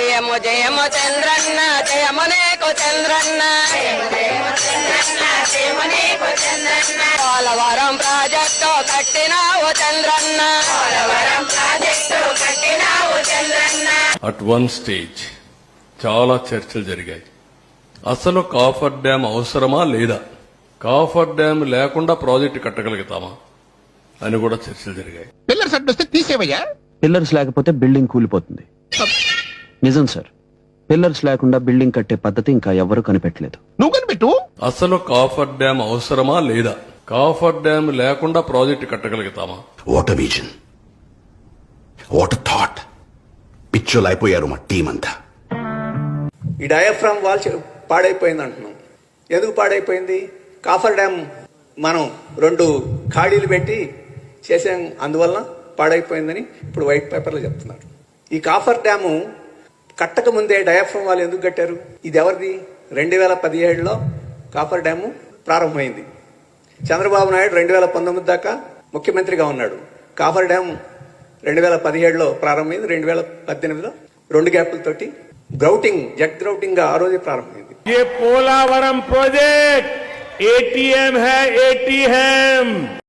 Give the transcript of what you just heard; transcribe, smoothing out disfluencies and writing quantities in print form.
జయము జయము చంద్రన్న జయము నీకు చంద్రన్న పోలవరం ప్రాజెక్టు కట్టినావు చంద్రన్న అట్ వన్ స్టేజ్ చాలా చర్చలు జరిగాయి. అసలు కాఫర్ డ్యాం అవసరమా లేదా, కాఫర్ డ్యాం లేకుండా ప్రాజెక్టు కట్టగలుగుతామా అని కూడా చర్చలు జరిగాయి. పిల్లర్స్ అడ్డొస్తే తీసేవయ్యా. పిల్లర్స్ లేకపోతే బిల్డింగ్ కూలిపోతుంది. నిజం సార్, పిల్లర్స్ లేకుండా బిల్డింగ్ కట్టే పద్ధతి ఇంకా ఎవరు కనిపెట్టలేదు. నువ్వు కనిపెట్టు. అసలు కాఫర్ డ్యాం అవసరమా లేదా, కాఫర్ డ్యాం లేకుండా ప్రాజెక్టు కట్టగలుగుతామా? What vision, what thought. పిచ్చోలు అయిపోయారు మా టీం అంతా. ఈ డయాఫ్రామ్ వాల్ పాడైపోయింది అంటున్నాం. ఎందుకు పాడైపోయింది? కాఫర్ డ్యామ్ మనం 2 ఖాళీలు పెట్టి చేసాం, అందువలన పాడైపోయిందని ఇప్పుడు వైట్ పేపర్లో చెప్తున్నారు. ఈ కాఫర్ డ్యాము కట్టక ముందే డయాఫ్రామ్ వాల్ ఎందుకు కట్టారు? ఇది ఎవరిది? 2017లో కాఫర్ డ్యాము ప్రారంభమైంది. చంద్రబాబు నాయుడు 2019 దాకా ముఖ్యమంత్రిగా ఉన్నాడు. కాఫర్ డ్యామ్ 2017లో ప్రారంభమైంది. 2018లో 2 గ్యాపులతోటి గ్రౌటింగ్, జెట్ గ్రౌటింగ్ గా ఆ రోజే ప్రారంభమైంది. ये पोलावरम प्रोजेक्ट एटीएम है, एटीएम